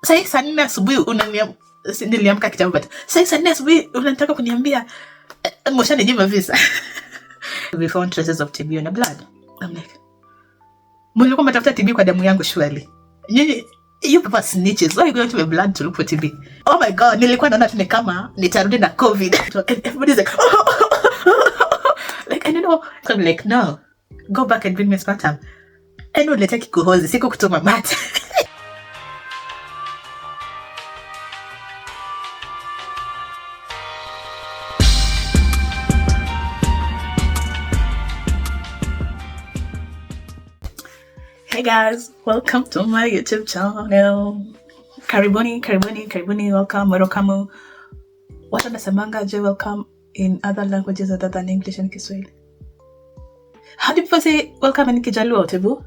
Sasa saa 4 asubuhi niliamka kitambo, but sasa saa 4 asubuhi unataka kuniambia mshaninyima visa. We found traces of TB in the blood. I'm like, mlikuwa mtafuta TB kwa damu yangu surely. You people snitches. Why are you going to my blood to look for TB? Oh my God, nilikuwa naona tu ni kama nitarudi na COVID. And everybody's like, like, I don't know. So I'm like, no, go back and bring me sperm. I know letaki kuhozi, siku kutuma mate. Hey guys, welcome to my YouTube channel. Karibuni, welcome. What wanasemanga je welcome in other languages other than English and Kiswahili? How do people say welcome in Kijaluo, Tebu?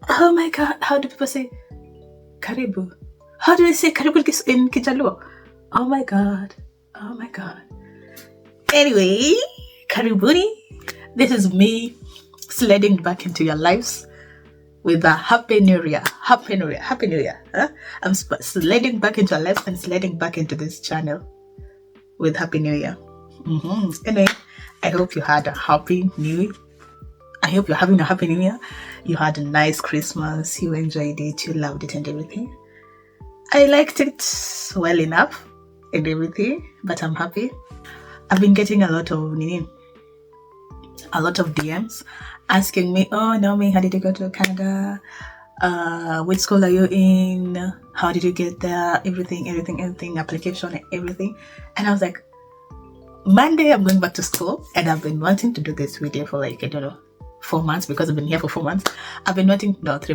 Oh my God, how do people say karibu? How do they say karibu in Kijaluo? Oh my God. Anyway, karibuni. This is me sliding back into your lives with a happy new year. Happy new year. Huh? I'm sliding back into your lives and sliding back into this channel with happy new year. Anyway, I hope you had a happy new year. I hope you're having a happy new year. You had a nice Christmas. You enjoyed it. You loved it and everything. I liked it well enough and everything, but I'm happy. I've been getting a lot of DMs asking me, oh, Naomi, how did you go to Canada? Which school are you in? How did you get there? Everything, application and everything. And I was like, Monday I'm going back to school, and I've been wanting to do this video for 4 months, because I've been here for 4 months. 3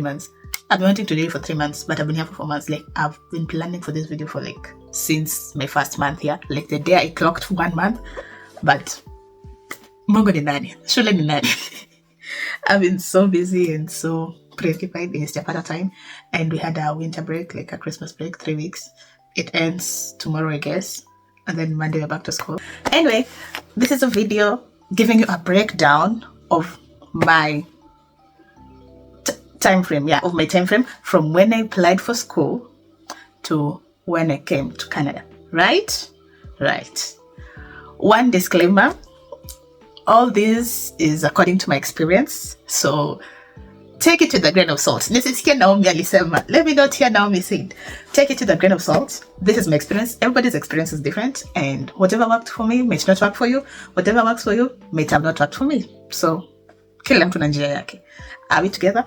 months. I've been wanting to do it for 3 months, but I've been here for 4 months. I've been planning for this video for since my first month here. The day I clocked 1 month, but Mungu ni nani? Shule ni nani? I've been so busy and so preoccupied in Stepata time, and we had a winter break, a Christmas break, 3 weeks. It ends tomorrow, I guess, and then Monday we're back to school. Anyway, this is a video giving you a breakdown of my time frame from when I applied for school to when I came to Canada. Right. One disclaimer: all this is according to my experience, so take it with a grain of salt. Nisisikia Naomi alisema. Let me not hear Naomi said. Take it with a grain of salt. This is my experience. Everybody's experience is different, and whatever worked for me may not work for you. Whatever works for you may have not worked for me. So kila mtu na njia yake. Are we together?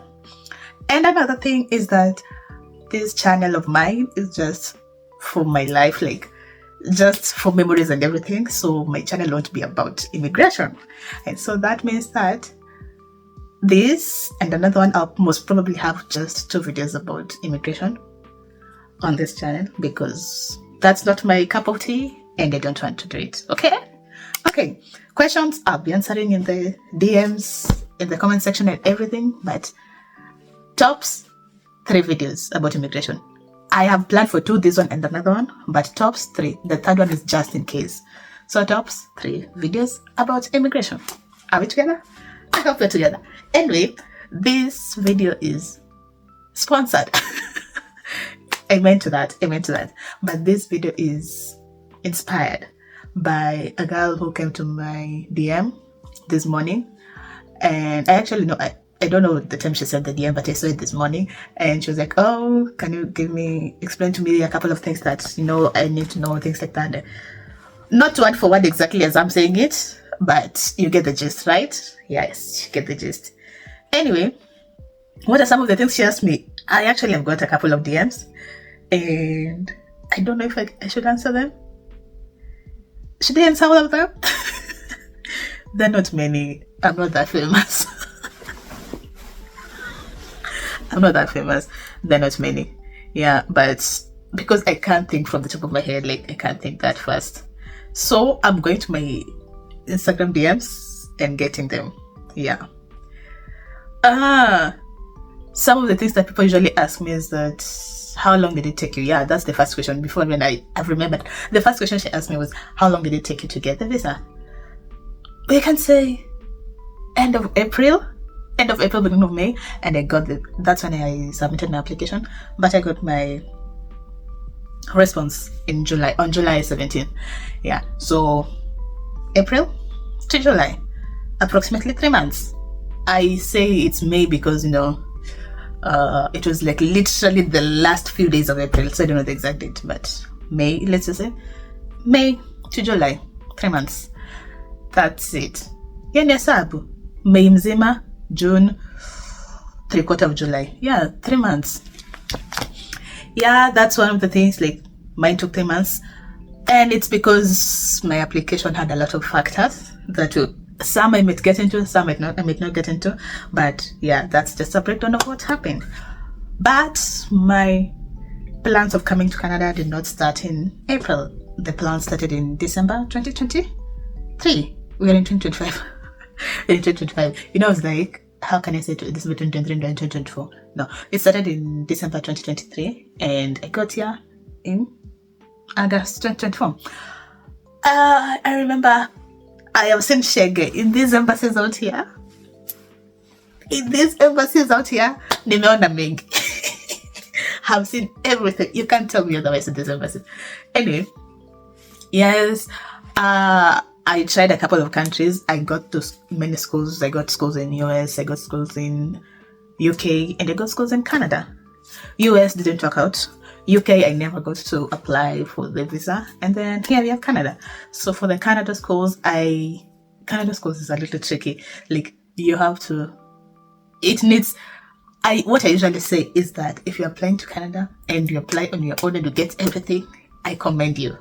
And another thing is that this channel of mine is just for my life, just for memories and everything. So my channel won't be about immigration. And so that means that this and another one, I'll most probably have just 2 videos about immigration on this channel, because that's not my cup of tea and I don't want to do it. Okay. Questions I'll be answering in the DMs, in the comment section and everything, but tops 3 videos about immigration. I have planned for 2, this one and another one, but tops 3. The third one is just in case. So tops 3 videos about immigration. Are we together? I hope we're together. Anyway, this video is sponsored. I meant to that. But this video is inspired by a girl who came to my DM this morning. And I actually know, I don't know the time she said the DM, but I saw it this morning, and she was like, oh, can you explain to me a couple of things that, I need to know, things like that. Not word for word exactly as I'm saying it, but you get the gist, right? Yes, you get the gist. Anyway, what are some of the things she asked me? I actually have got a couple of DMs, and I don't know if I should answer them. Should I answer all of them? They're not many. I'm not that famous. They're not many. Yeah, but because I can't think from the top of my head, I can't think that fast. So I'm going to my Instagram DMs and getting them. Yeah. Some of the things that people usually ask me is that, how long did it take you? Yeah, that's the first question. Before, when I've remembered, the first question she asked me was, how long did it take you to get the visa? We can say end of April end of April, beginning of May, and I got that's when I submitted my application. But I got my response on July 17th. Yeah, so April to July, approximately 3 months. I say it's May because it was like literally the last few days of April, so I don't know the exact date, but May, let's just say May to July, 3 months. That's it. Yani hesabu May mzima, June, 3/4 of July. Yeah, 3 months. Yeah, that's one of the things. Like, mine took 3 months, and it's because my application had a lot of factors that some I might get into, some I might not get into. But yeah, that's just a breakdown of what happened. But my plans of coming to Canada did not start in April. The plan started in December 2023. We are in 2025. In 2025. I was like, how can I say this between 2023 and 2024? No, it started in December 2023, and I got here in August 2024. I remember I have seen Shege in these embassies out here. Nimeona mengi. Have seen everything. You can't tell me otherwise in these embassies. Anyway, yes, I tried a couple of countries. I got to many schools. I got schools in US, I got schools in UK, and I got schools in Canada. US didn't work out. UK, I never got to apply for the visa. And then here we have Canada. So for the Canada schools, Canada schools is a little tricky. Like, you have to, what I usually say is that if you're applying to Canada and you apply on your own and you get everything, I commend you.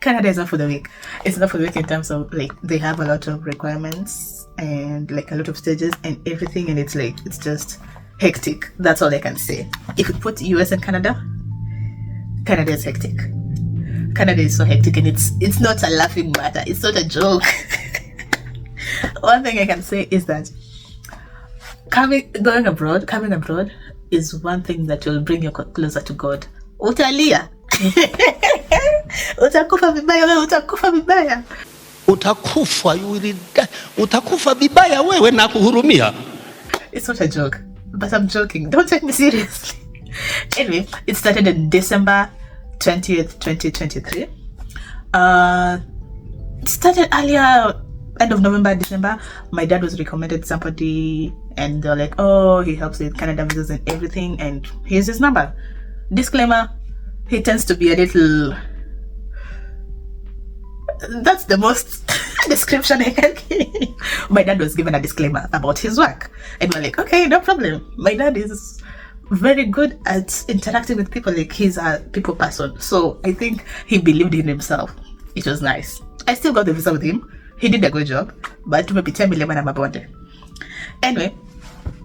Canada is not for the weak. It's not for the weak in terms of, like, they have a lot of requirements and like a lot of stages and everything, and it's like, it's just hectic. That's all I can say. If you put US and Canada is hectic. Canada is so hectic, and it's not a laughing matter. It's not a joke. One thing I can say is that coming abroad is one thing that will bring you closer to God. Utalia. Utakufa vibaya. Utakufa vibaya wewe na kuhurumia. It's not a joke, but I'm joking. Don't take me seriously. Anyway, it started in December 20th, 2023. It started earlier, end of November, December. My dad was recommended somebody, and they're like, oh, he helps with Canada visas and everything, and here's his number. Disclaimer, he tends to be a little... That's the most description I can give. My dad was given a disclaimer about his work, and we're like, okay, no problem. My dad is very good at interacting with people. Like, he's a people person, so I think he believed in himself. It was nice. I still got the visa with him. He did a good job, but tumepitia milima na mabonde. Anyway,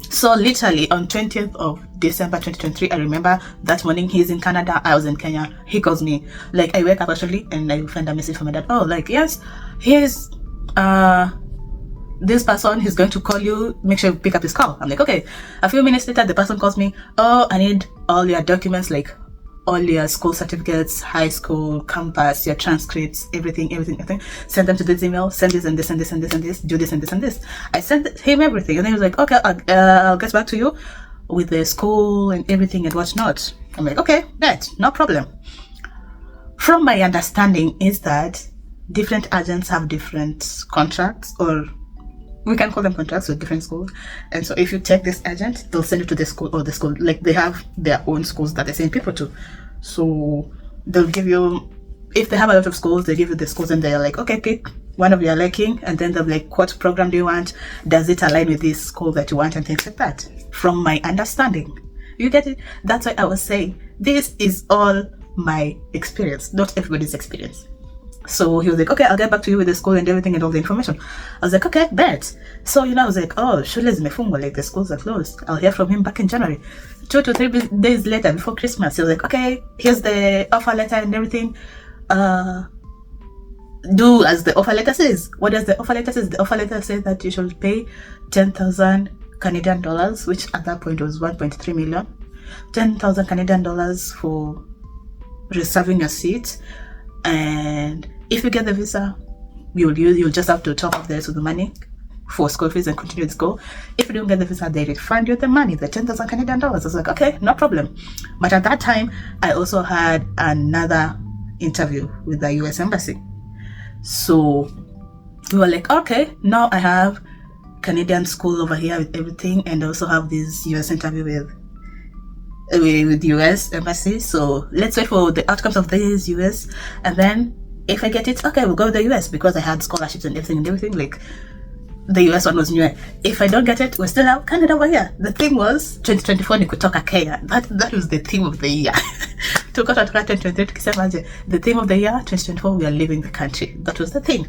so literally on 20th of December 2023, I remember that morning he's in Canada, I was in Kenya. He calls me, like, I wake up actually and I find a message from my dad. Oh, like, yes, here's this person, he's going to call you, make sure you pick up his call. I'm like, okay. A few minutes later, the person calls me, oh, I need all your documents, like all your school certificates, high school, campus, your transcripts, everything. Send them to this email, send this and this and this and this and this, do this and this and this. I sent him everything, and then he was like, okay, I'll get back to you with the school and everything and whatnot. I'm like, okay, that, no problem. From my understanding is that different agents have different contracts, or we can call them contracts with different schools. And so if you take this agent, they'll send you to the school, or the school, like, they have their own schools that they send people to. So they'll give you, if they have a lot of schools, they give you the schools, and they're like, okay, pick one of your liking, and then they're like, what program do you want? Does it align with this school that you want? And things like that. From my understanding, you get it? That's why I was saying, this is all my experience, not everybody's experience. So he was like, okay, I'll get back to you with the school and everything and all the information. I was like, okay, bet. So, I was like, oh, shule zimefungwa, like, the schools are closed. I'll hear from him back in January. 2 to 3 days later, before Christmas, he was like, okay, here's the offer letter and everything. Do as the offer letter says. What does the offer letter say? The offer letter says that you should pay 10,000 Canadian dollars, which at that point was 1.3 million. 10,000 Canadian dollars for reserving a seat. And if you get the visa, you'll just have to top up the rest of the money for school fees and continue with school. If you don't get the visa, they refund you the money, the 10,000 Canadian dollars. I was like, okay, no problem. But at that time, I also had another interview with the US Embassy. So we were like, okay, now I have Canadian school over here with everything, and also have this US interview with US Embassy. So let's wait for the outcomes of this US, and then if I get it, okay, we'll go to the US, because I had scholarships and everything. Like, the US one was new. If I don't get it, we still have Canada over here. The thing was 2024 ni kutoka Kenya. That was the theme of the year. The theme of the year 2024, we are leaving the country. That was the thing.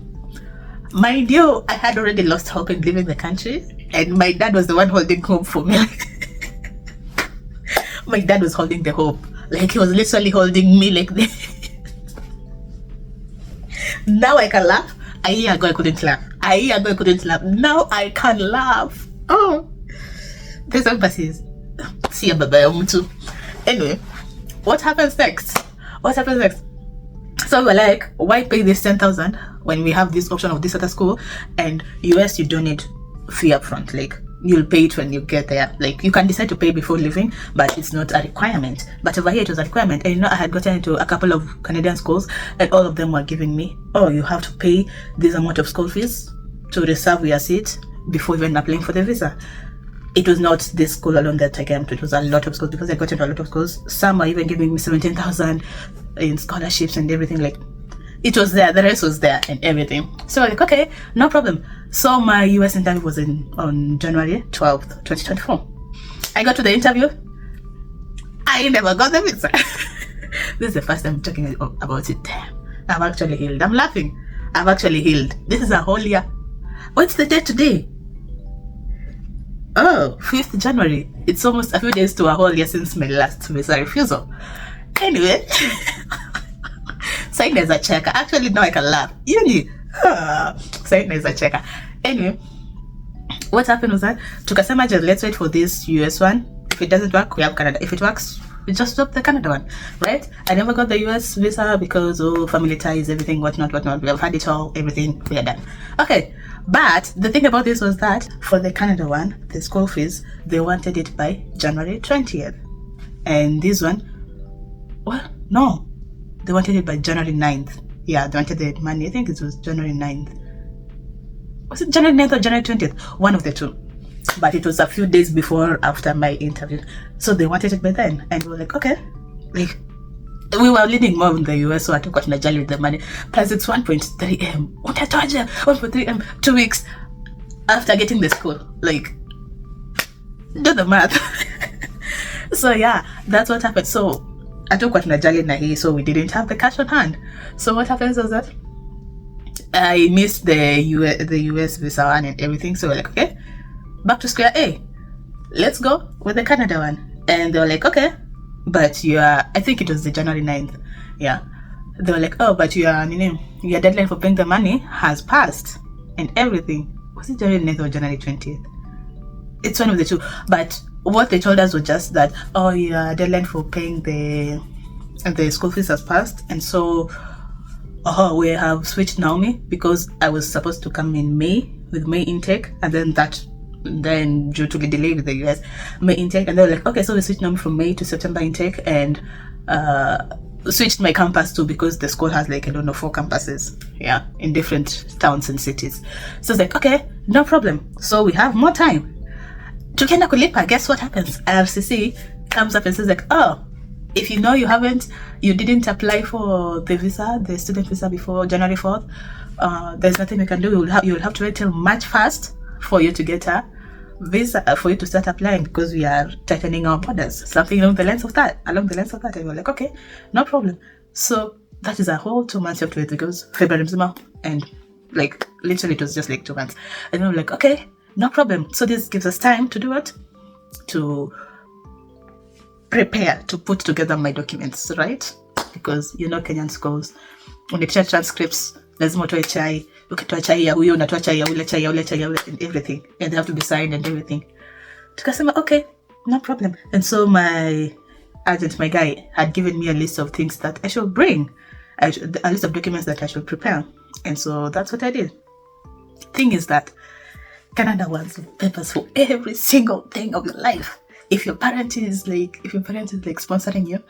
Mind you, I had already lost hope in leaving the country, and my dad was the one holding hope for me. My dad was holding the hope. Like, he was literally holding me like this. Now I can laugh. A year ago I couldn't laugh. Now I can laugh. Oh, this embassies. See baba ya mtu. Anyway, what happens next? So we're like, why pay this 10,000 when we have this option of this other school? And US, you don't need fee up front. Like, you'll pay it when you get there. Like, you can decide to pay before leaving, but it's not a requirement. But over here it was a requirement. And I had gotten into a couple of Canadian schools, and all of them were giving me, oh, you have to pay this amount of school fees to reserve your seat before even applying for the visa. It was not this school alone that I came to. It was a lot of schools, because I got into a lot of schools. Some were even giving me 17,000 in scholarships and everything. Like, it was there, the rest was there and everything. So like, okay, no problem. So my US interview was on January 12th, 2024. I got to the interview. I never got the visa. This is the first time I'm talking about it. Damn, I've actually healed. I'm laughing. I've actually healed. This is a whole year. What's the date today? Oh, 5th January. It's almost a few days to a whole year since my last visa refusal. Anyway. Sign as a checker. Actually, now I can laugh. Sign as a checker. Anyway, what happened was that tukasema just let's wait for this US one. If it doesn't work, we have Canada. If it works, we just drop the Canada one, right? I never got the US visa because family ties, everything, whatnot. We have had it all, everything, we are done. Okay, but the thing about this was that for the Canada one, the school fees, they wanted it by January 20th, and this one, well, no. They wanted it by January 9th. Yeah, they wanted the money. I think it was January 9th. Was it January 9th or January 20th? One of the two. But it was a few days before, after my interview. So they wanted it by then. And we were like, okay. Like, we were leaning more in the US, so I took what Najali with the money. Plus, it's 1.3 M. What I told you? 1.3 M. 2 weeks after getting the school. Like, do the math. So, yeah, that's what happened. So, I took what Najali nahi, so we didn't have the cash on hand. So what happens was that I missed the US visa one and everything. So we're like, okay, back to square A. Let's go with the Canada one. And they were like, okay, but I think it was the January 9th. Yeah. They were like, oh, but your deadline for paying the money has passed and everything. Was it January 9th or January 20th? It's one of the two. But what they told us was just that, oh, your deadline for paying the school fees has passed, and so we have switched Naomi, because I was supposed to come in May with May intake, and then due to the delay with the US May intake, and they were like, okay, so we switched Naomi from May to September intake, and switched my campus too, because the school has 4 campuses, yeah, in different towns and cities. So it's like, okay, no problem. So we have more time. Tukienda kulipa, guess what happens? IRCC comes up and says like, oh, if you didn't apply for the student visa before January 4th, there's nothing we can do. You'll have to wait till March 1st for you to get a visa, for you to start applying, because we are tightening our borders. Something along the lines of that. And we're like, okay, no problem. So that is a whole 2 months you have to wait, because February and like literally it was just like 2 months. And we're like, okay, no problem. So this gives us time to do what? To prepare, to put together my documents, right? Because Kenyan schools, when they share transcripts, lazima utoe chai, ukitoa chai ya huyo unatoa chai ya ule and everything, and they have to be signed and everything. Tukasema, okay, no problem. And so my agent, my guy, had given me a list of things that I should bring, a list of documents that I should prepare, and so that's what I did. Thing is that Canada wants papers for every single thing of your life. If your parent is like sponsoring you,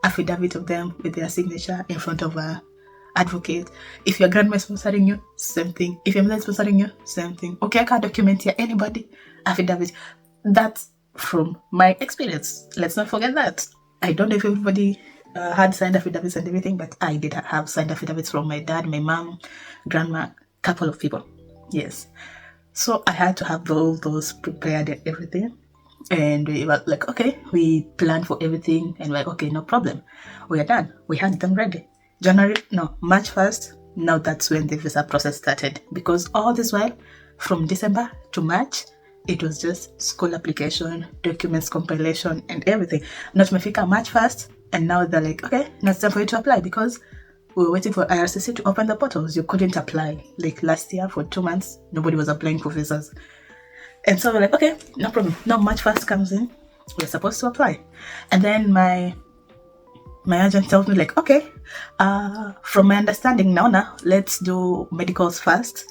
affidavit of them with their signature in front of a advocate. If your grandma is sponsoring you, same thing. If your mother is sponsoring you, same thing. Okay, I can't document here. Anybody, affidavit. That's from my experience. Let's not forget that. I don't know if everybody had signed affidavits and everything, but I did have signed affidavits from my dad, my mom, grandma, couple of people. Yes. So I had to have all those prepared and everything. And we were like, okay, we planned for everything. And we're like, okay, no problem. We are done. We had them ready. March 1st. Now that's when the visa process started. Because all this while, from December to March, it was just school application, documents compilation, and everything. Not Mefika March 1st. And now they're like, okay, now it's time for you to apply, because we were waiting for IRCC to open the portals. You couldn't apply. Like last year for 2 months, nobody was applying for visas. And so we're like, okay, no problem. Now March 1st comes in, we're supposed to apply. And then my agent tells me like, okay, from my understanding now, let's do medicals first.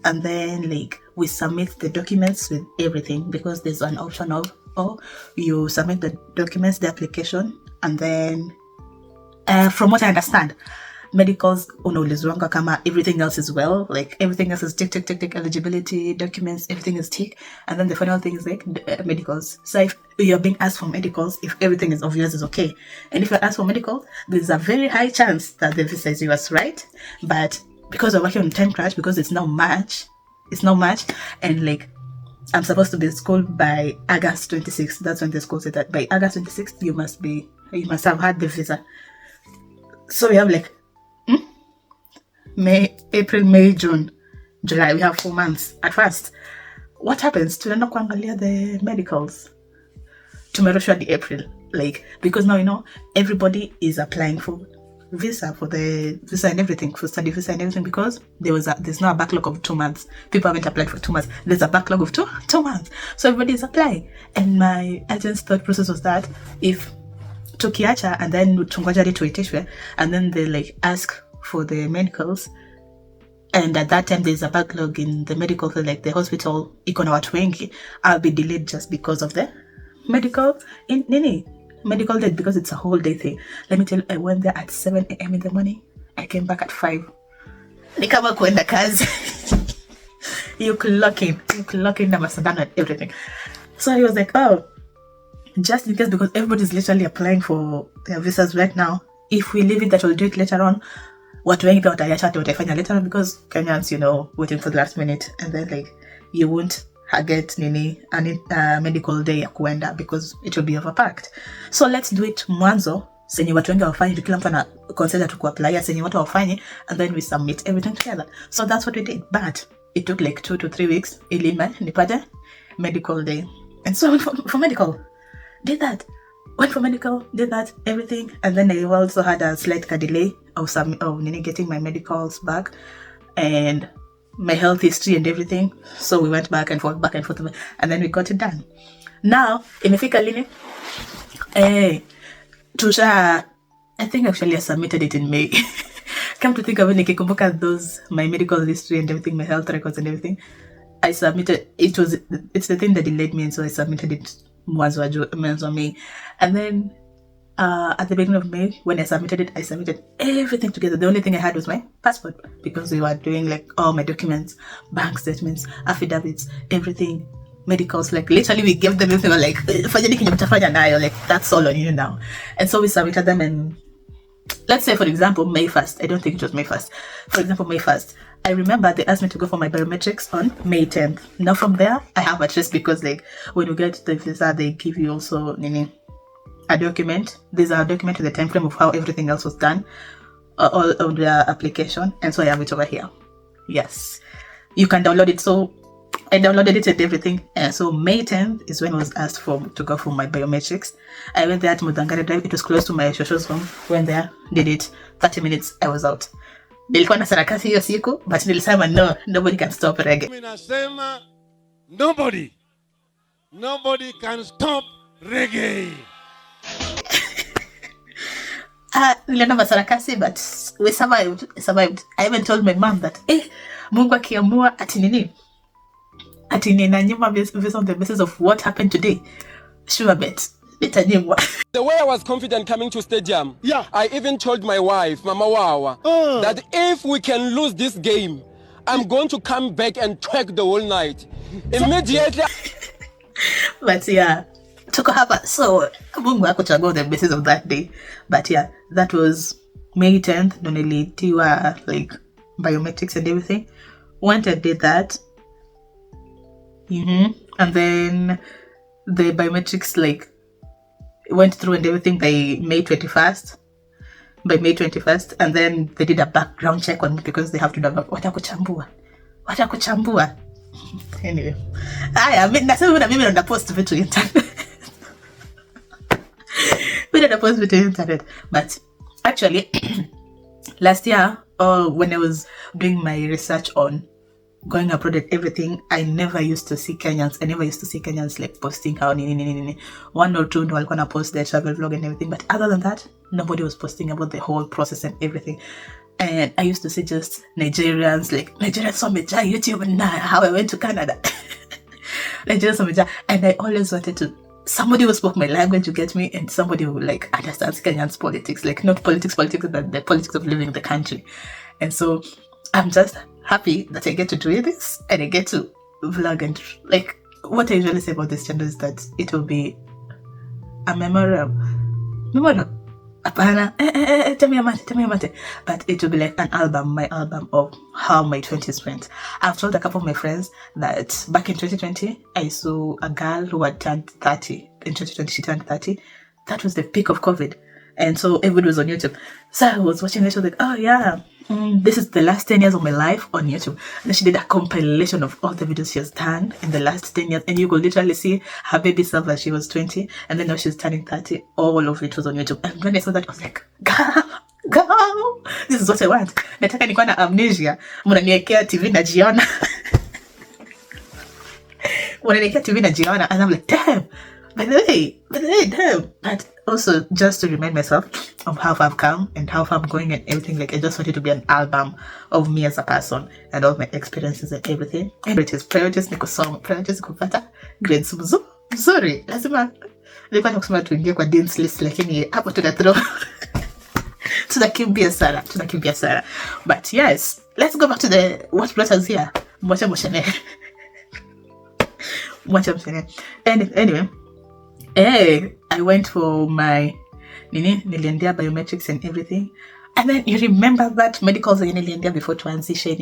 And then like we submit the documents with everything, because there's an option of, you submit the documents, the application, and then from what I understand, medicals unaulizwanga kama everything else is well, like everything else is tick, eligibility, documents, everything is tick, and then the final thing is like medicals. So if you're being asked for medicals, if everything is obvious, is okay. And if you're asked for medical, there's a very high chance that the visa is yours, right? But because we're working on time crunch, because it's not March, and like I'm supposed to be in school by August 26th. That's when the school said that by August 26th you must have had the visa. So we have like April, May, June, July. We have 4 months at first. What happens? Tunaenda kuangalia the medicals. Tumerushwa the April, like, because now everybody is applying for visa, for the visa and everything, for study visa and everything, because there's now a backlog of 2 months. People haven't applied for 2 months. There's a backlog of two months. So everybody is applying. And my agent's thought process was that if tukiacha and then tungoja tuitishwe, and then they like ask for the medicals, and at that time there's a backlog in the medical field, like the hospital iko na watu wengi, I'll be delayed just because of the medical date, because it's a whole day thing. Let me tell you, I went there at 7 a.m. in the morning. I came back at 5. Nikama kuenda kazi. You clock in na masandano and everything. So he was like, oh, just in case, because everybody's literally applying for their visas right now. If we leave it that we'll do it later on, watu wengi wataacha wataifanya later on, because Kenyans, waiting for the last minute, and then like you won't get medical day ya kuenda, because it will be overpacked. So let's do it mwanzo, senye watu wengi wafanye, kila mtu ana consider to apply, senye watu wafanye, and then we submit everything together. So that's what we did. But it took like 2 to 3 weeks ili nipate medical day. And so for medical, did that. Went for medical, did that, everything, and then I also had a slight delay of getting my medicals back and my health history and everything. So we went back and forth, and then we got it done. Now, imefika lini? I think actually I submitted it in May. Come to think of it, nikikumbuka my medical history and everything, my health records and everything, I submitted, it's the thing that delayed me, and so I submitted it mwanzo wa May. And then at the beginning of May, when I submitted everything together. The only thing I had was my passport, because we were doing like all my documents, bank statements, affidavits, everything, medicals. Like literally we gave them everything. Like fanyeni kinyo mtafanya nayo, like that's all on you now. And so we submitted them, and let's say for example May 1st. I don't think it was May 1st. For example May 1st. I remember they asked me to go for my biometrics on May 10th. Now from there, I have a trace, because like when you get the visa, they give you also a document. There's a document with the time frame of how everything else was done, all of the application, and so I have it over here. Yes, you can download it. So I downloaded it and everything, and so May 10th is when I was asked to go for my biometrics. I went there at Mudangari Drive. It was close to my shosho's home. Went there, did it. 30 minutes, I was out. Nilikuwa na sarakasi hiyo siku, but nilisema no, nobody can stop reggae. Mimi nasema nobody can stop reggae. Nilienda masarakasi, but we survived. I even told my mom that Mungu akiamua ati nini, ati ninanyima based on the basis of what happened today. Sure bet. Nitanyimwa. The way I was confident coming to stadium, I even told my wife, Mama Wawa, that if we can lose this game, I'm going to come back and twerk the whole night. Immediately. But yeah, tuko hapa. So Mungu hakuchagua the basis of that day. But yeah, that was May 10th. Nilitiwa like biometrics and everything. Went and did that. And then the biometrics like went through and everything by May 21st. And then they did a background check on me because they have to do watakuchambua. Anyway, nasema mimi ndo post vitu internet. Mimi ndo post vitu internet. But actually last year, when I was doing my research on going abroad and everything, I never used to see Kenyans like posting how one or two ndo walikuwa na post their travel vlog and everything, but other than that nobody was posting about the whole process and everything. And I used to see just Nigerians wameja YouTube and how I went to Canada. Nigerians wameja, and I always wanted to somebody who spoke my language, you get me, and somebody who like understands Kenyan's politics, like not politics, but the politics of living in the country. And so I'm just happy that I get to do this and I get to vlog, and like what I usually say about this channel is that it will be a memorable. But it will be like an album, my album of how my 20s went. I've told a couple of my friends that back in 2020, I saw a girl who had turned 30. In 2020, she turned 30. That was the peak of COVID. And so everybody was on YouTube. So I was watching it, I was like, oh yeah, this is the last 10 years of my life on YouTube. And then she did a compilation of all the videos she has done in the last 10 years. And you could literally see her baby self as she was 20. And then now she's turning 30. All of it was on YouTube. And when I saw that, I was like, girl, this is what I want. Nataka nikuwa na amnesia. Mnaniwekea TV najiona. Mnaniwekea TV najiona. And I'm like, damn. By the way, damn. But also just to remind myself of how far I've come and how far I'm going and everything. Like I just wanted to be an album of me as a person and all my experiences and everything. And it is priorities kupata grades mzuri. Lazima nilikuwa nakusema tuingie kwa dean's list, lakini hapo tunakimbia sana. But yes, let's go back to the what brought us here. Mwacha mshene. Anyway, I went for my niliendea biometrics and everything. And then you remember that medicals niliendea before transition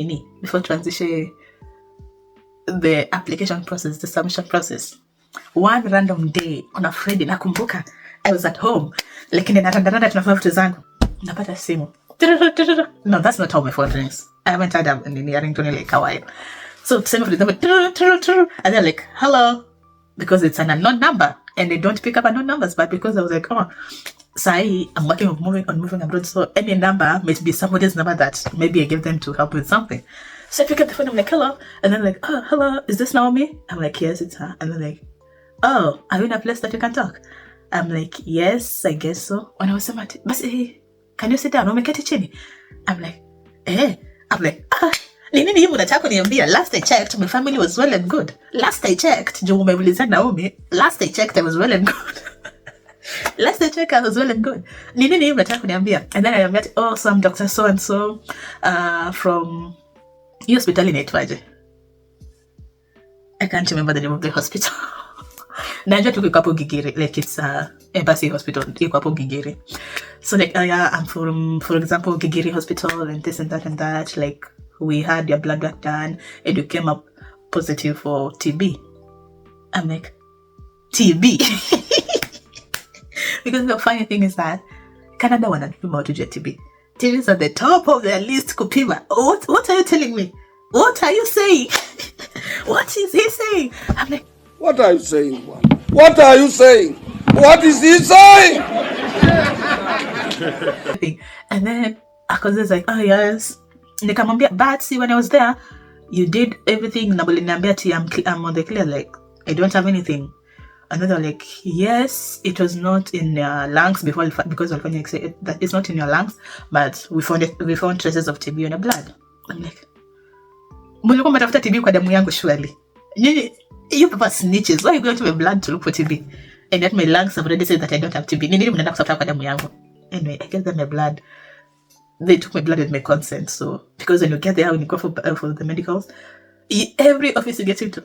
the application process, the submission process. One random day on a Friday, nakumbuka I was at home, lakini narandaranda tunafanya vitu zangu, napata simu. No, that's not how my phone rings. I haven't had a ringtone like a while. So same for example, and they're like, hello, because it's an unknown number and they don't pick up unknown numbers. But because I was like, oh, sorry, I'm working on moving abroad, so any number may be somebody's number that maybe I give them to help with something. So I pick up the phone, I'm like, hello, and then like, oh, hello, is this Naomi? I'm like, yes, it's her. And then like, oh, are you in a place that you can talk? I'm like, yes, I guess so. When I was saying, basi, can you sit down? Umeketi chini? I'm like, nini hivi unataka kuniambia? Last I checked, my family was well and good. Last I checked, juu umeulizana Naomi, last I checked, I was well and good. Last I checked, I was well and good. Nini hivi unataka kuniambia? And then I met, oh, some doctor so and so from hospital in Etwaje. I can't remember the name of the hospital. Najua tuko hapo Gigiri, like it's embassy hospital, iko hapo Gigiri. So like, yeah, I'm from, for example, Gigiri hospital and this and that, like we had your blood work done and you came up positive for TB. I'm like, TB? Because the funny thing is that Canada wanapima watu juu ya TB. TB is at the top of their list kupima. What are you telling me? What are you saying? What is he saying? I'm like, what are you saying? What are you saying? What is he saying? And then Akoze is like, oh yes. Nikamwambia, but see, when I was there, you did everything. Nabuliniambia I'm on the clear, like I don't have anything. And then they're like, yes, it was not in your lungs before, because Walfanya said that it's not in your lungs, but we found traces of TB in your blood. I'm like, mulikuwa mtafuta TB kwa damu yangu surely. You people snitches. Why are you going to my blood to look for TB? And yet my lungs have already said that I don't have TB. Anyway, I gave them my blood. They took my blood with my consent. So, because when you get there, when you go for the medicals, every office you get into,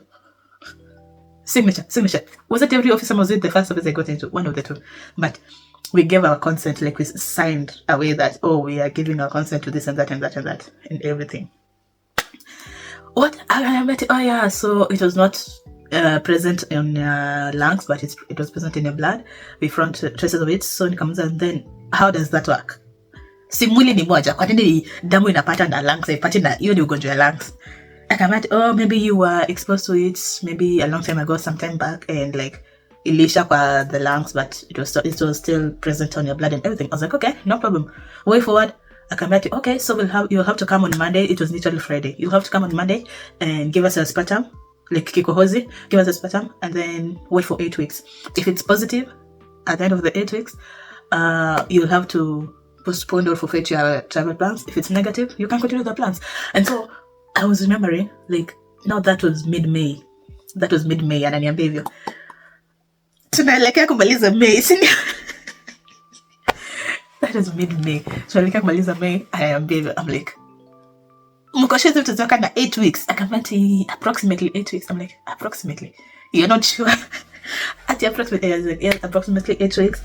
signature. Was it every office I was in? The first office I got into? One of the two. But we gave our consent, like we signed away that, oh, we are giving our consent to this and that and that and that and everything. What? I met it. Oh yeah, so it was not present in lungs, but it was present in your blood. We found traces of it. So it comes, and then how does that work? Si mwili ni moja, kwa nini damu inapata na lungs, haipati na hiyo ni ugonjwa ya lungs? Akamati, oh, maybe you were exposed to it maybe a long time ago, some time back, and like ilisha kwa the lungs, but it was still present on your blood and everything. I was like, okay, no problem. Way forward. Akamati, okay, so you'll have to come on Monday. It was literally Friday. You'll have to come on Monday and give us a sputum, like kikohozi, give us a sputum, and then wait for 8 weeks. If it's positive, at the end of the 8 weeks, you'll have to postpone or forfeit your travel plans. If it's negative, you can continue the plans. And so I was remembering, like, now that was mid-May. And ananiambia hivyo. Tunaelekea kumaliza May. That was mid-May. Tunaelekea kumaliza May. I'm like, mkoshe tu tutatoka na 8 weeks. Akamati, approximately 8 weeks. I'm like, approximately. You're not sure? At the approximately, I was like, yeah, approximately 8 weeks.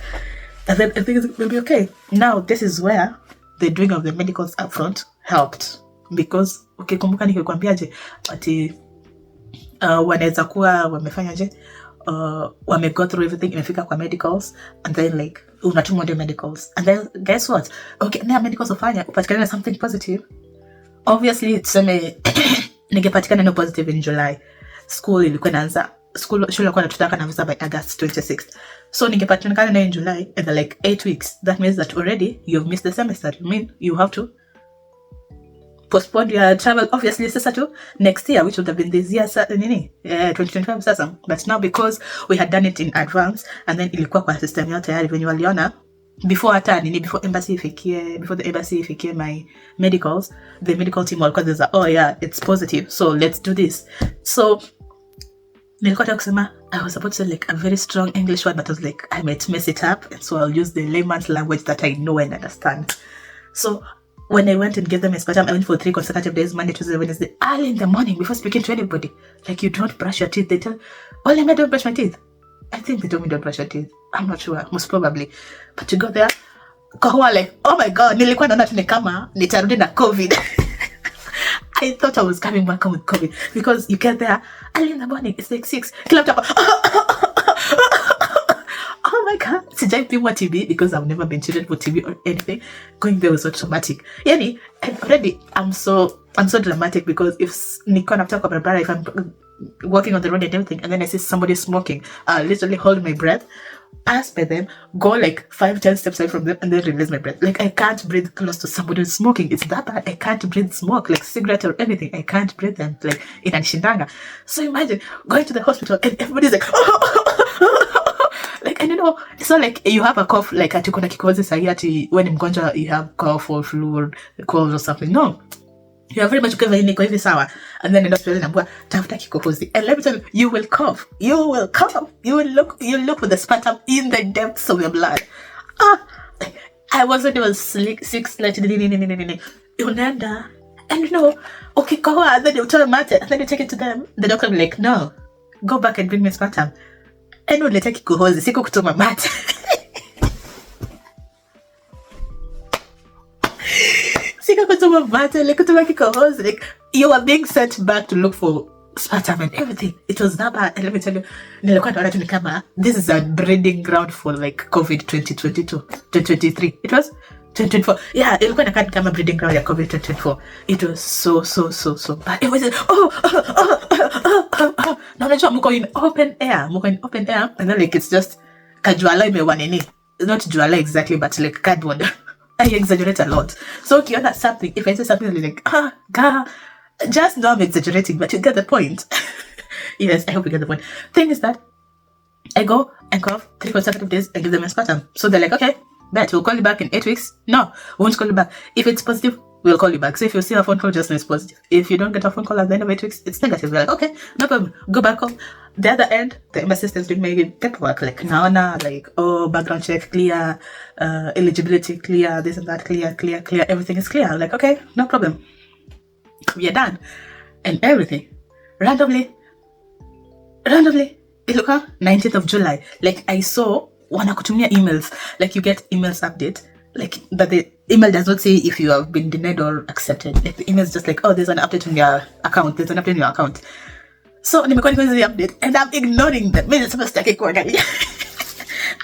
And then I think it will be okay. Now, this is where the doing of the medicals up front helped. Because, okay, kumbuka nikikwambiaje, ati wanaweza kuwa wamefanyaje, wame go through everything, imefika kwa medicals, and then like, unatumwa ndio medicals. And then, guess what? Okay, na medicals ufanya, upatikana na something positive. Obviously, tuseme, ningepatikana no positive in July. School ilikuwa inaanza. Shule ilikuwa inatutaka na visa by August 26th. So ningepatikana na in July, and then like 8 weeks. That means that already you've missed the semester. I mean, you have to postpone your travel, obviously, sasa to next year, which would have been this year, 2025 sasa. But now, because we had done it in advance, and then ilikuwa kwa system yote tayari venye waliona, before the embassy ifikie my medicals, the medical team walikuwa there's oh yeah, it's positive, so let's do this. So nilikuwa nataka kusema, I was about to say like a very strong English word, but I was like, I might mess it up, and so I'll use the layman's language that I know and understand. So when I went and gave them a sputum, I went for 3 consecutive days, Monday, Tuesday, Wednesday, early in the morning, before speaking to anybody. Like, you don't brush your teeth. They tell, well, I don't brush my teeth. I think they told me don't brush your teeth. I'm not sure, most probably. But you go there, kwa like, oh my God, nilikuwa naona tu ni kama nitarudi na COVID. I thought I was coming back with COVID, because you get there early in the morning, it's like 6, kila mtu oh my God, sijaipimwa TB because I've never been treated for TB or anything. Going there was so traumatic. Yani, already I'm so dramatic, because if niko nafta kwa barabara, if I'm walking on the road and everything, and then I see somebody smoking, I'll literally hold my breath, pass by them, go like 5-10 steps away from them, and then release my breath. Like, I can't breathe close to somebody who's smoking. It's that bad. I can't breathe smoke, like cigarette or anything. I can't breathe them, like inanishindanga. So imagine going to the hospital and everybody's like, like, I don't know, it's not like you have a cough, like ati kuna kikohozi sahi ati when mgonjwa you have cough or flu or cold or something. No, you are very much okay, niko hivi sawa, and then hospital naambia tafuta kikohozi, and let me tell you, you will cough, you will look with the sputum in the depths of your blood. I wasn't even six like unaenda, and you know, okay, go, and then you tell them and then you take it to them, the doctor will be like, no, go back and bring me sputum. Eno leta kikohozi, siku kutuma mate. Siku kutuma mate, like kutuma kikohozi, like you were being sent back to look for sputum and everything. It was that bad. And let me tell you, nilikuwa naona tu ni kama this is a breeding ground for like COVID 2023. It was 2024. Yeah, ilikuwa inakaa kama breeding ground ya COVID 2024. It was so bad. It was na unajua mko in open air, and then like it's just kajuala imewa nini. Not juala exactly, but like cardboard. I exaggerate a lot. So ukiona something, if I say something like just know I'm exaggerating, but you get the point. Yes, I hope you get the point. Thing is that I go and cough 3 consecutive days and give them a sputum. So they're like, okay, bet we'll call you back in 8 weeks. No, we won't call you back. If it's positive, we'll call you back. So if you see a phone call, just know it's positive. If you don't get a phone call at the end of it, it's negative. We're like, okay, no problem. Go back home. The other end, the embassy is doing my paperwork, like naona, like, oh, background check clear, eligibility clear, this and that clear, everything is clear. I'm like, okay, no problem. We are done. And everything. Randomly, look, 19th of July. Like, I saw wanakutumia emails. Like, you get emails update. Like, but the email does not say if you have been denied or accepted. Like, the email is just like, oh, there's an update on your account. There's an update on your account. So, nimekuwa the update, and I'm ignoring them. Maybe it's supposed to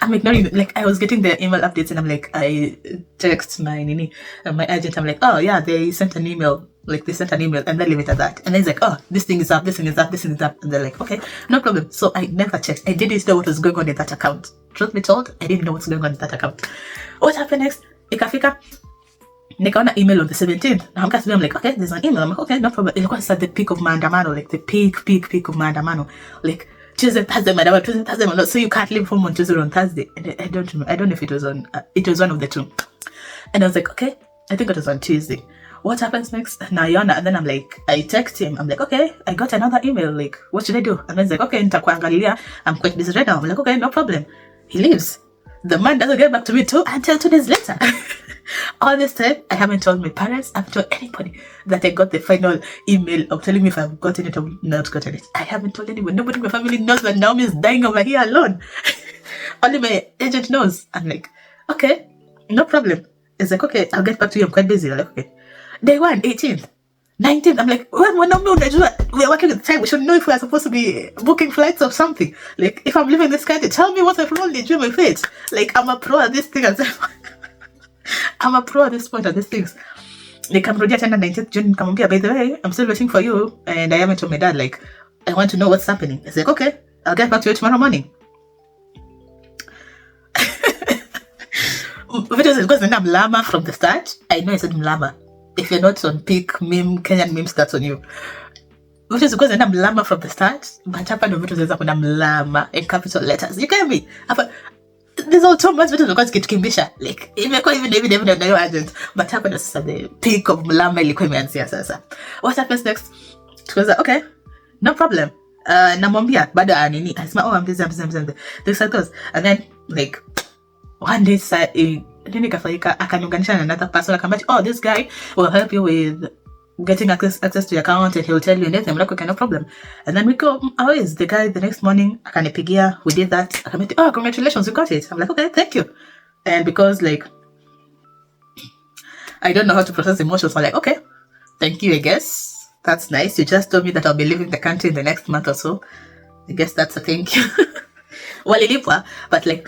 I'm ignoring them. Like, I was getting the email updates, and I'm like, I text my agent. I'm like, oh yeah, they sent an email. Like, they sent an email, and they leave it at that. And then he's like, oh, this thing is up, this thing is up, this thing is up. And they're like, okay, no problem. So I never checked. I didn't know what was going on in that account. Truth be told, I didn't know what's going on in that account. What happened next? Ikafika, nikaona email on the 17th. I'm like, okay, there's an email. I'm like, okay, no problem. Ilikuwa at the peak of maandamano, like the peak of maandamano. Like, Tuesday, Thursday, maandamano, Tuesday, Thursday, maandamano. So you can't leave home on Tuesday or on Thursday. And I don't remember. I don't know if it was on, it was one of the two. And I was like, okay, I think it was on Tuesday. What happens next? Naiona, and then I'm like, I text him. I'm like, okay, I got another email. Like, what should I do? And then he's like, okay, nitakuangalia. I'm quite busy right now. I'm like, okay, no problem. He leaves. The man doesn't get back to me until 2 days later. All this time, I haven't told my parents, I haven't told anybody that I got the final email of telling me if I've gotten it or not gotten it. I haven't told anyone. Nobody in my family knows that Naomi is dying over here alone. Only my agent knows. I'm like, okay, no problem. It's like, okay, I'll get back to you. I'm quite busy. I'm like, okay. Day 1, 18th, 19th. I'm like, we're working at the time. We should know if we are supposed to be booking flights or something. Like, if I'm leaving this country, tell me what I've only dream my fate. Like, I'm a pro at this thing. I'm a pro at this point at these things. Like, I'm ready at 19th June. By the way, I'm still waiting for you. And I haven't told my dad, like, I want to know what's happening. It's like, okay, I'll get back to you tomorrow morning. Because I'm Mlama from the start. I know I said Mlama. If you're not on peak meme, Kenyan memes, that's on you. Which is because I'm Mlama from the start. But hapa ndo vitu zinaweza kuna Mlama in capital letters. You get me? Hapa, there's also much vitu zinakuwa zikitukimbiisha. Like, imekuwa even na your agent. But hapa ndo sasa the peak of Mlama ilikuwa imeanzia sasa. What happens next? Tukaza, okay, no problem. Namwambia, bado anini. Anasema, oh, I'm busy. This goes. And then, like, one day, then akaniunganisha na another person. Akamwambia, oh, this guy will help you with getting access to your account and he'll tell you anything. I'm like, okay, no problem. And then we go our ways. The guy the next morning, akanipigia, we did that. Akamwambia, oh, congratulations, you got it. I'm like, okay, thank you. And because, like, I don't know how to process emotions, I'm like, okay, thank you, I guess. That's nice. You just told me that I'll be leaving the country in the next month or so. I guess that's a thank you. Walilipwa, but like,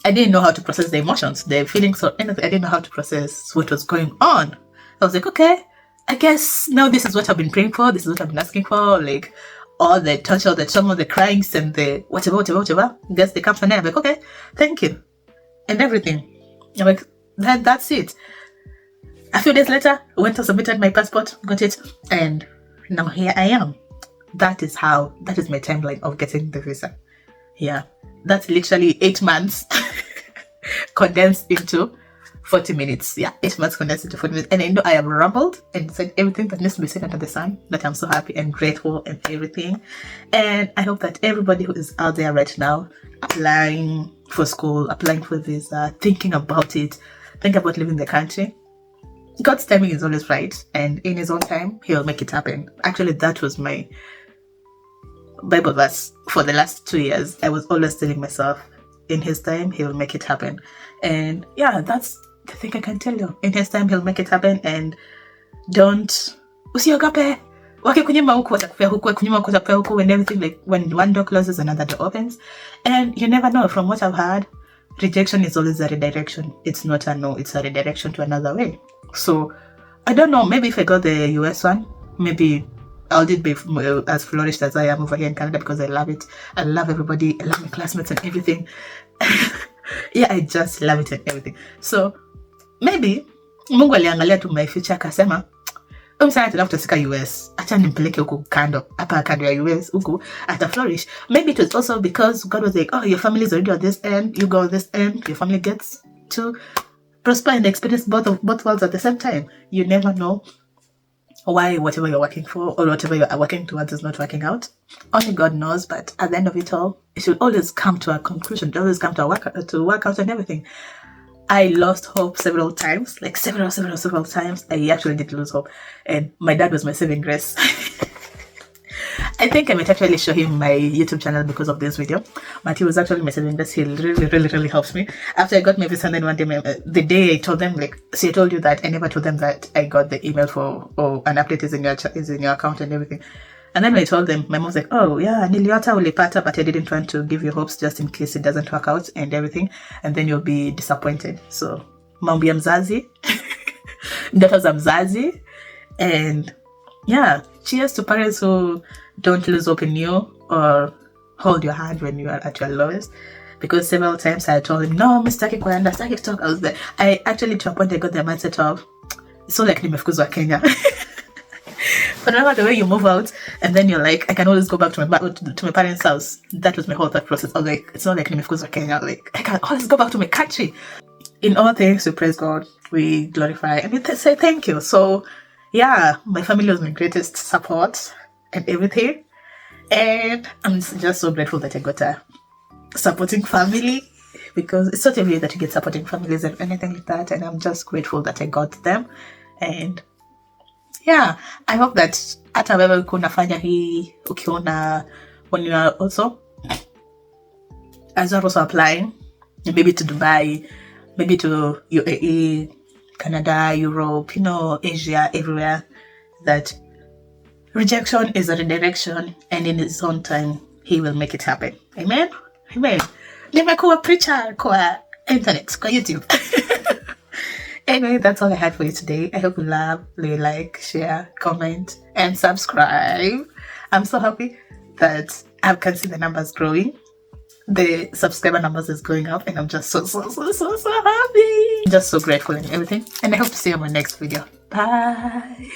I didn't know how to process the emotions, the feelings, or anything. I didn't know how to process what was going on. I was like, okay, I guess now this is what I've been praying for. This is what I've been asking for. Like, all the torture, the trauma, the cryings, and the whatever. I guess they come from there. I'm like, okay, thank you. And everything. I'm like, that's it. A few days later, I went to submitted my passport, got it, and now here I am. That is my timeline of getting the visa. Yeah. That's literally 8 months condensed into 40 minutes. Yeah, 8 months condensed into 40 minutes. And I know I have rambled and said everything that needs to be said under the sun, that I'm so happy and grateful and everything. And I hope that everybody who is out there right now, applying for school, applying for visa, thinking about it, think about leaving the country, God's timing is always right. And in his own time, he'll make it happen. Actually, that was my Bible verse for the last 2 years. I was always telling myself, in his time, he will make it happen. And yeah, that's the thing I can tell you. In his time, he'll make it happen. And don't usiogope. Wakikunyima huku watakupea huku, wakikunyima huku watakupea huku, and everything. Like, when one door closes, another door opens. And you never know. From what I've heard, rejection is always a redirection. It's not a no, it's a redirection to another way. So I don't know, maybe if I got the US one, maybe I'll be as flourished as I am over here in Canada, because I love it. I love everybody. I love my classmates and everything. Yeah, I just love it and everything. So maybe Mungu aliangalia tu my future akasema, msana tunafuta sika US, acha nimpeleke huku kando, hapa kando ya US huku ata flourish. Maybe it was also because God was like, oh, your family is already on this end, you go on this end, your family gets to prosper and experience both worlds at the same time. You never know why whatever you're working for or whatever you are working towards is not working out. Only God knows, but at the end of it all, it should always come to a conclusion. It always come to work out and everything. I lost hope several times, like several times. I actually did lose hope, and my dad was my saving grace. I think I might actually show him my YouTube channel because of this video, but he was actually my saving grace. He really helped me. After I got my visa, and then one day, the day I told them, like, see, I told you that I never told them that I got the email for, an update is in your account and everything. And then when I told them, my mom's like, oh yeah, niliota ulipata, but I didn't want to give you hopes just in case it doesn't work out and everything, and then you'll be disappointed. So, mambo ya mzazi, daughters of mzazi, and yeah, cheers to parents who don't lose hope in you or hold your hand when you are at your lowest. Because several times I told him, no, Mr. Kikwanda, staki talk. I actually, to a point, I got the mindset of, it's so like nimefukuzwa Kenya. But remember the way you move out and then you're like, I can always go back to my parents' house. That was my whole thought process. I was like, it's not like nimefukuzwa Kenya. Like, I can always go back to my country. In all things, we praise God, we glorify, and we say thank you. So, yeah, my family was my greatest support and everything. And I'm just so grateful that I got a supporting family, because it's not every day that you get supporting families and anything like that. And I'm just grateful that I got them. And yeah, I hope that hata wewe uko unafanya hii ukiona when you are also as you're also applying, maybe to Dubai, maybe to UAE, Canada, Europe, Asia, everywhere, that rejection is a redirection, and in his own time, he will make it happen. Amen? Amen. Nimekuwa preacher kwa internet, kwa YouTube. Anyway, that's all I had for you today. I hope you love, like, share, comment, and subscribe. I'm so happy that I can see the numbers growing. The subscriber numbers is going up, and I'm just so happy. Just so grateful and everything. And I hope to see you on my next video. Bye.